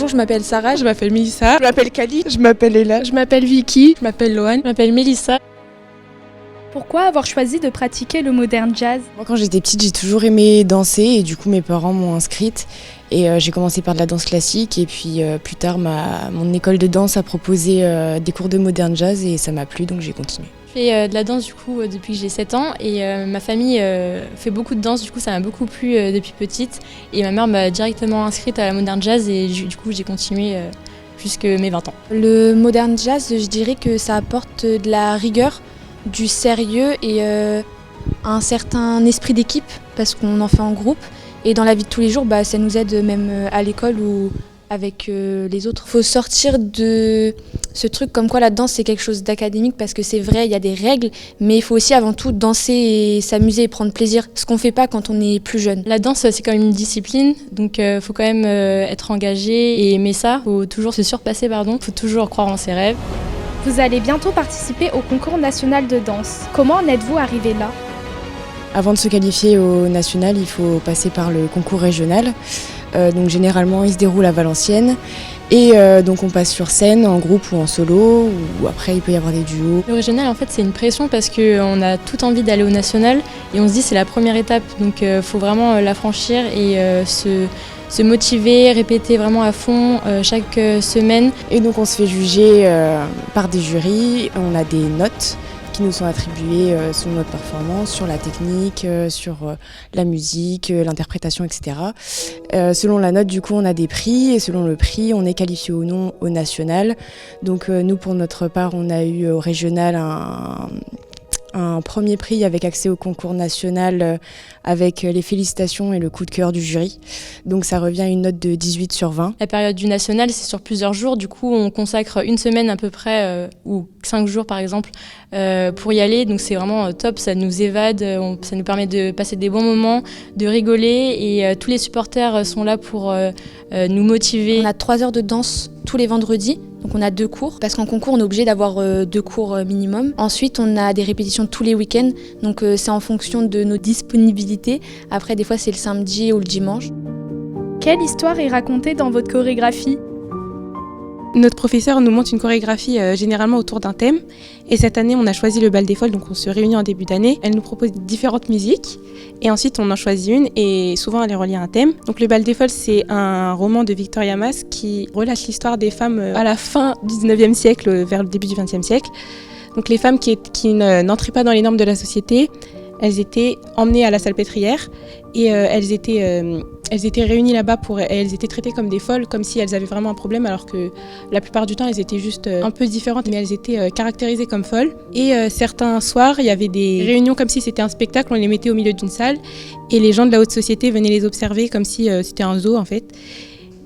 je m'appelle Sarah. Je m'appelle Mélissa. Je m'appelle Kali. Je m'appelle Ella. Je m'appelle Vicky. Je m'appelle Loane. Je m'appelle Mélissa. Pourquoi avoir choisi de pratiquer le modern jazz ? Moi, quand j'étais petite, j'ai toujours aimé danser et du coup, mes parents m'ont inscrite. Et j'ai commencé par de la danse classique et puis plus tard, mon école de danse a proposé des cours de modern jazz et ça m'a plu, donc j'ai continué. Je fais de la danse du coup depuis que j'ai 7 ans et ma famille fait beaucoup de danse, du coup ça m'a beaucoup plu depuis petite. Et ma mère m'a directement inscrite à la modern jazz et du coup j'ai continué jusque mes 20 ans. Le modern jazz, je dirais que ça apporte de la rigueur, du sérieux et un certain esprit d'équipe parce qu'on en fait en groupe. Et dans la vie de tous les jours, ça nous aide même à l'école ou avec les autres. Il faut sortir de ce truc comme quoi la danse c'est quelque chose d'académique parce que c'est vrai, il y a des règles, mais il faut aussi avant tout danser et s'amuser et prendre plaisir, ce qu'on ne fait pas quand on est plus jeune. La danse c'est quand même une discipline, donc il faut quand même être engagé et aimer ça. Il faut toujours se surpasser, il faut toujours croire en ses rêves. Vous allez bientôt participer au concours national de danse. Comment en êtes-vous arrivé là ? Avant de se qualifier au national, il faut passer par le concours régional. Donc généralement, il se déroule à Valenciennes. Et donc on passe sur scène, en groupe ou en solo, ou après il peut y avoir des duos. Le régional, en fait, c'est une pression parce qu'on a toute envie d'aller au national et on se dit c'est la première étape. Donc il faut vraiment la franchir et se motiver, répéter vraiment à fond chaque semaine. Et donc on se fait juger par des jurys, on a des notes qui nous sont attribuées sur notre performance, sur la technique, sur la musique, l'interprétation, etc. Selon la note, du coup, on a des prix et selon le prix, on est qualifié ou non au national. Donc nous, pour notre part, on a eu au régional un premier prix avec accès au concours national avec les félicitations et le coup de cœur du jury. Donc ça revient à une note de 18 sur 20. La période du national, c'est sur plusieurs jours. Du coup, on consacre une semaine à peu près, ou 5 jours par exemple, pour y aller. Donc c'est vraiment top, ça nous évade, ça nous permet de passer des bons moments, de rigoler. Et tous les supporters sont là pour nous motiver. On a 3 heures de danse tous les vendredis. Donc on a 2 cours, parce qu'en concours on est obligé d'avoir 2 cours minimum. Ensuite on a des répétitions tous les week-ends, donc c'est en fonction de nos disponibilités. Après des fois c'est le samedi ou le dimanche. Quelle histoire est racontée dans votre chorégraphie ? Notre professeur nous montre une chorégraphie généralement autour d'un thème. Et cette année, on a choisi le bal des folles, donc on se réunit en début d'année. Elle nous propose différentes musiques et ensuite on en choisit une et souvent elle est reliée à un thème. Donc le bal des folles, c'est un roman de Victoria Mas qui relate l'histoire des femmes à la fin du 19e siècle, vers le début du 20e siècle. Donc les femmes qui n'entraient pas dans les normes de la société, elles étaient emmenées à la salpêtrière et elles étaient réunies là-bas elles étaient traitées comme des folles, comme si elles avaient vraiment un problème, alors que la plupart du temps, elles étaient juste un peu différentes, mais elles étaient caractérisées comme folles. Et certains soirs, il y avait des réunions comme si c'était un spectacle, on les mettait au milieu d'une salle, et les gens de la haute société venaient les observer comme si c'était un zoo en fait.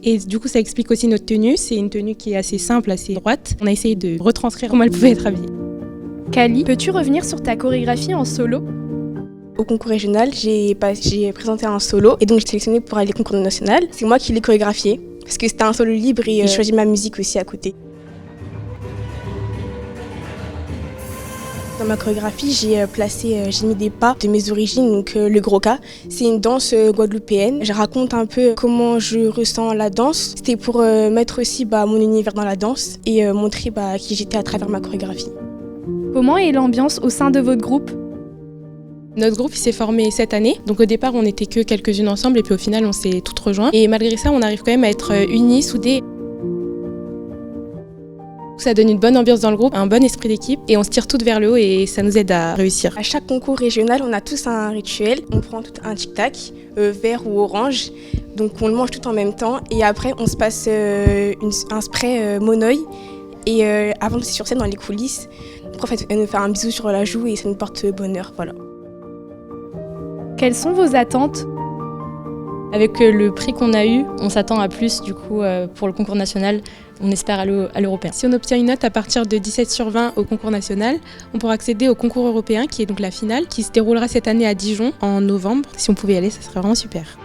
Et du coup, ça explique aussi notre tenue. C'est une tenue qui est assez simple, assez droite. On a essayé de retranscrire comment elle pouvait être habillée. Kali, peux-tu revenir sur ta chorégraphie en solo ? Au concours régional, j'ai présenté un solo et donc j'ai sélectionné pour aller au concours national. C'est moi qui l'ai chorégraphié parce que c'était un solo libre et j'ai choisi ma musique aussi à côté. Dans ma chorégraphie, j'ai mis des pas de mes origines, donc le Gros-Ka. C'est une danse guadeloupéenne. Je raconte un peu comment je ressens la danse. C'était pour mettre aussi mon univers dans la danse et montrer qui j'étais à travers ma chorégraphie. Comment est l'ambiance au sein de votre groupe ? Notre groupe s'est formé cette année, donc au départ on n'était que quelques-unes ensemble et puis au final on s'est toutes rejointes. Et malgré ça on arrive quand même à être unis, soudés. Ça donne une bonne ambiance dans le groupe, un bon esprit d'équipe et on se tire toutes vers le haut et ça nous aide à réussir. À chaque concours régional on a tous un rituel, on prend tout un tic-tac, vert ou orange, donc on le mange tout en même temps et après on se passe un spray Monoï et avant de passer sur scène dans les coulisses, le prof elle nous fait un bisou sur la joue et ça nous porte bonheur, voilà. Quelles sont vos attentes ? Avec le prix qu'on a eu, on s'attend à plus du coup pour le concours national. On espère aller à l'européen. Si on obtient une note à partir de 17 sur 20 au concours national, on pourra accéder au concours européen qui est donc la finale, qui se déroulera cette année à Dijon en novembre. Si on pouvait y aller, ça serait vraiment super.